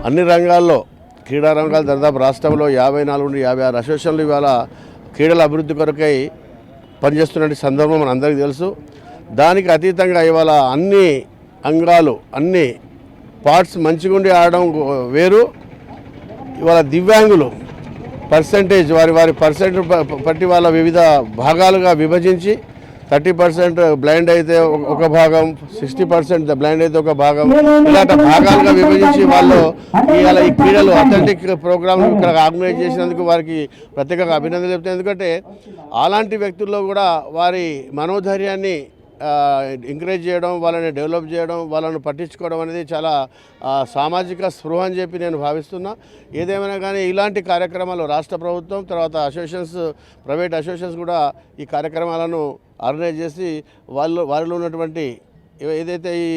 అన్ని రంగాల్లో క్రీడా రంగాలు దాదాపు రాష్ట్రంలో 54 నుండి 56 అసోసియేషన్లు ఇవాళ క్రీడల అభివృద్ధి కొరకై పనిచేస్తున్న సందర్భం మన అందరికీ తెలుసు. దానికి అతీతంగా ఇవాళ అన్ని అంగాలు అన్ని పార్ట్స్ మంచిగా ఉండి ఆడడం వేరు. ఇవాళ దివ్యాంగులు పర్సంటేజ్ వారి పర్సెంట్ బట్టి వాళ్ళ వివిధ భాగాలుగా విభజించి 30% బ్లైండ్ అయితే ఒక భాగం, 60% బ్లైండ్ అయితే ఒక భాగం, ఇలాంటి భాగాలుగా విభజించి వాళ్ళు ఇవాళ ఈ క్రీడలు అథ్లెటిక్ ప్రోగ్రాంలు ఇక్కడ ఆర్గనైజ్ చేసినందుకు వారికి ప్రత్యేకంగా అభినందనలు చెప్తాను. ఎందుకంటే అలాంటి వ్యక్తుల్లో కూడా వారి మనోధైర్యాన్ని ఎంకరేజ్ చేయడం, వాళ్ళని డెవలప్ చేయడం, వాళ్ళను పట్టించుకోవడం అనేది చాలా సామాజిక స్పృహ అని చెప్పి నేను భావిస్తున్నా. ఏదేమైనా కానీ ఇలాంటి కార్యక్రమాలు రాష్ట్ర ప్రభుత్వం తర్వాత అసోసియేషన్స్, ప్రైవేట్ అసోసియేషన్స్ కూడా ఈ కార్యక్రమాలను ఆర్గనైజ్ చేసి వారిలో ఉన్నటువంటి ఏదైతే ఈ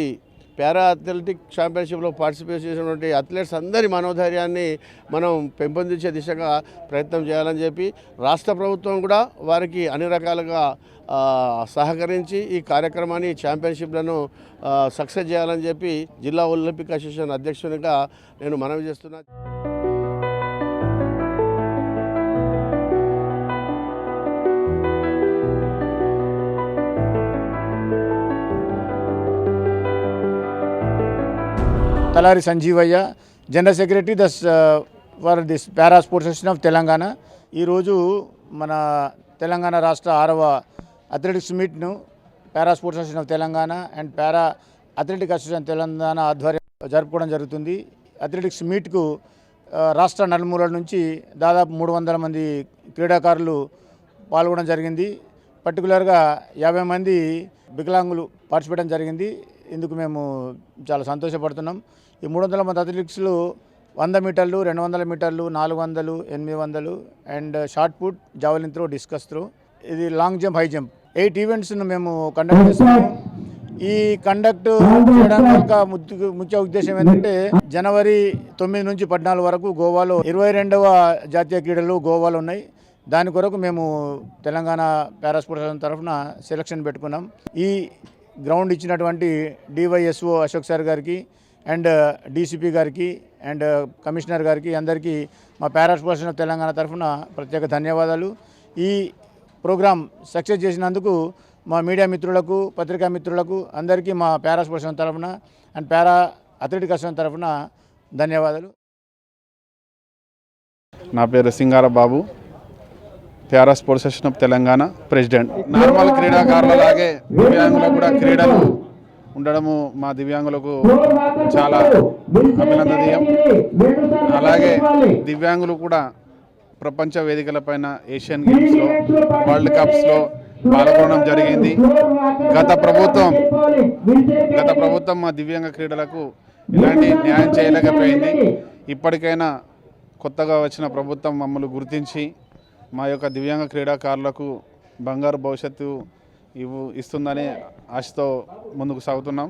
పారా అథ్లెటిక్ ఛాంపియన్షిప్లో పార్టిసిపేట్ చేసినటువంటి అథ్లెట్స్ అందరి మనోధైర్యాన్ని మనం పెంపొందించే దిశగా ప్రయత్నం చేయాలని చెప్పి రాష్ట్ర ప్రభుత్వం కూడా వారికి అన్ని రకాలుగా సహకరించి ఈ కార్యక్రమాన్ని ఛాంపియన్షిప్లను సక్సెస్ చేయాలని చెప్పి జిల్లా ఒలింపిక్ అసోసియేషన్ అధ్యక్షునిగా నేను మనవి చేస్తున్నా. Talari Sanjeevaiah, general secretary for this para sports association of Telangana. ఈరోజు మన తెలంగాణ రాష్ట్ర 6వ అథ్లెటిక్స్ మీట్ను para sports association of Telangana and para athletic association Telangana ఆధ్వర్యంలో జరుపుకోవడం జరుగుతుంది. అథ్లెటిక్స్ మీట్కు రాష్ట్ర నలుమూలల నుంచి దాదాపు 300 మంది క్రీడాకారులు పాల్గొనడం జరిగింది. పర్టికులర్గా 50 మంది వికలాంగులు పార్టిసిపేట్ జరిగింది. ఇందుకు మేము చాలా సంతోషపడుతున్నాం. ఈ 300 మంది అథ్లెటిక్స్లు 100 మీటర్లు, 200 మీటర్లు, 400, 800 and shot put, javelin throw, discus throw, ఇది లాంగ్ జంప్, హై జంప్ 8 ఈవెంట్స్ను మేము కండక్ట్ చేస్తున్నాము. ఈ కండక్ట్ చేయడానికి యొక్క ముఖ్య ఉద్దేశం ఏంటంటే జనవరి 9 నుంచి 14 వరకు గోవాలో 22వ జాతీయ క్రీడలు గోవాలో ఉన్నాయి. దాని కొరకు మేము తెలంగాణ పారా స్పోర్ట్స్ తరఫున సెలక్షన్ పెట్టుకున్నాం. ఈ గ్రౌండ్ ఇచ్చినటువంటి డివైఎస్ఓ అశోక్ సార్ గారికి అండ్ డీసీపీ గారికి అండ్ కమిషనర్ గారికి అందరికీ మా పారా స్పోర్ట్స్ తెలంగాణ తరఫున ప్రత్యేక ధన్యవాదాలు. ఈ ప్రోగ్రాం సక్సెస్ చేసినందుకు మా మీడియా మిత్రులకు, పత్రికా మిత్రులకు అందరికీ మా పారా స్పోర్ట్స్ తరఫున అండ్ పారా అథ్లెటిక్ అసోసియేషన్ తరఫున ధన్యవాదాలు. నా పేరు Singara Babu, para sports association of Telangana president. Normal క్రీడాకారులలాగే దివ్యాంగులకు కూడా క్రీడలు ఉండడము మా దివ్యాంగులకు చాలా అభినందనీయం. అలాగే దివ్యాంగులు కూడా ప్రపంచ వేదికలపైన ఏషియన్ గేమ్స్లో, వరల్డ్ కప్స్లో పాల్గొనడం జరిగింది. గత ప్రభుత్వం మా దివ్యాంగ క్రీడలకు ఇలాంటి న్యాయం చేయలేకపోయింది. ఇప్పటికైనా కొత్తగా వచ్చిన ప్రభుత్వం మమ్మల్ని గుర్తించి మా యొక్క దివ్యాంగ క్రీడాకారులకు బంగారు భవిష్యత్తు ఇస్తుందని ఆశతో ముందుకు సాగుతున్నాం.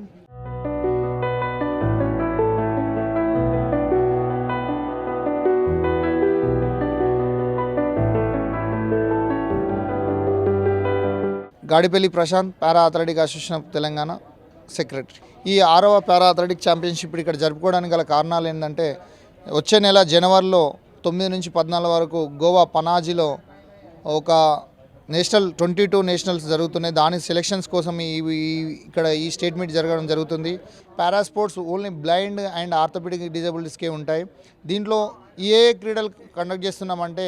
Gadipalli Prashanth, para athletic association of Telangana secretary. ఈ 6వ పారా అథ్లెటిక్ ఛాంపియన్షిప్ ఇక్కడ జరుపుకోవడానికి గల కారణాలు ఏంటంటే వచ్చే నెల జనవరిలో 9 నుంచి 14 వరకు గోవా పనాజీలో ఒక నేషనల్ 22 నేషనల్స్ జరుగుతున్నాయి. దాని సెలక్షన్స్ కోసం ఇక్కడ ఈ స్టేట్ మీట్ జరగడం జరుగుతుంది. Para sports only blind and orthopaedic డిజబిలిటీస్కే ఉంటాయి. దీంట్లో ఏ క్రీడలు కండక్ట్ చేస్తున్నామంటే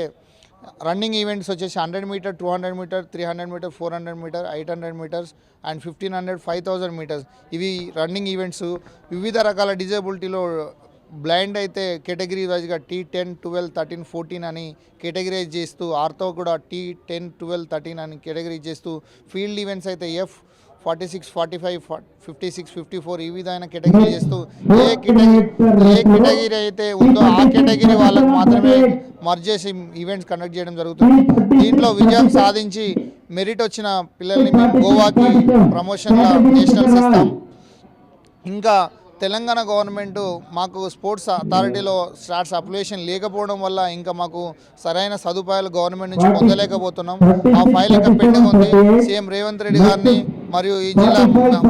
రన్నింగ్ ఈవెంట్స్ వచ్చేసి 100 meter, 200 meter, 300 meter, 400 meter, 800 meters and 1500, 5000 meters. ఇవి రన్నింగ్ ఈవెంట్స్. వివిధ రకాల డిజబిలిటీలో బ్లైండ్ అయితే కేటగిరీ వైజ్గా T10, 12, 13, 14 అని కేటగిరైజ్ చేస్తూ, ఆర్తో కూడా T10, 12, 13 అని కేటగిరైజ్ చేస్తూ, ఫీల్డ్ ఈవెంట్స్ అయితే F46, 45, 56, 54 ఈ విధమైన కేటగిరీ చేస్తూ ఏ కేటగిరీ అయితే ఉందో ఆ కేటగిరీ వాళ్ళకు మాత్రమే మర్జ్ చేసి ఈవెంట్స్ కండక్ట్ చేయడం జరుగుతుంది. దీంట్లో విజయం సాధించి మెరిట్ వచ్చిన పిల్లల్ని మేము గోవాకి ప్రమోషన్ల నేషనల్స్ ఇస్తాం. ఇంకా తెలంగాణ గవర్నమెంట్ మాకు స్పోర్ట్స్ అథారిటీలో స్టార్ట్స్ అప్లికేషన్ లేకపోవడం వల్ల ఇంకా మాకు సరైన సదుపాయాలు గవర్నమెంట్ నుంచి పొందలేకపోతున్నాం. ఆ ఫైల్ ఇంకా పెండింగ్ ఉంది. సీఎం రేవంత్ రెడ్డి గారిని మరియు ఈ జిల్లా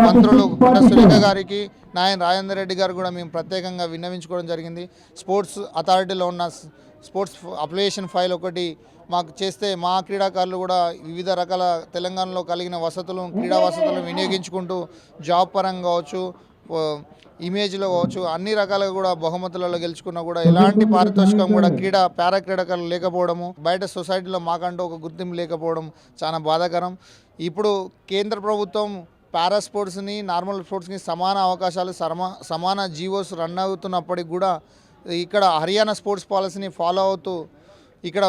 మంత్రులు కొండ సురేఖ గారికి నాయన్ రాజేందర్ రెడ్డి గారు కూడా మేము ప్రత్యేకంగా విన్నవించుకోవడం జరిగింది. స్పోర్ట్స్ అథారిటీలో ఉన్న స్పోర్ట్స్ అప్లికేషన్ ఫైల్ ఒకటి మాకు చేస్తే మా క్రీడాకారులు కూడా వివిధ రకాల తెలంగాణలో కలిగిన వసతులు క్రీడా వసతులను వినియోగించుకుంటూ జాబ్ పరంగా కావచ్చు, ఇమేజ్లో కావచ్చు, అన్ని రకాలుగా కూడా బహుమతులలో గెలుచుకున్నా కూడా ఎలాంటి పారితోషికం కూడా పారా క్రీడాకారులు లేకపోవడము, బయట సొసైటీలో మాకంటూ ఒక గుర్తింపు లేకపోవడం చాలా బాధాకరం. ఇప్పుడు కేంద్ర ప్రభుత్వం పారా స్పోర్ట్స్ని నార్మల్ స్పోర్ట్స్ని సమాన అవకాశాలు సమాన జీవోస్ రన్ అవుతున్నప్పటికి కూడా ఇక్కడ హర్యానా స్పోర్ట్స్ పాలసీని ఫాలో అవుతూ ఇక్కడ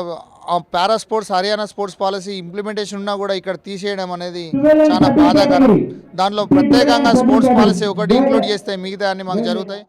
para sports Haryana sports policy implementation ఉన్నా కూడా ఇక్కడ తీసేయడం అనేది చాలా బాధాకరం. దాంట్లో ప్రత్యేకంగా స్పోర్ట్స్ పాలసీ ఒకటి ఇంక్లూడ్ చేస్తే మిగతా అన్ని మాకు జరుగుతాయి.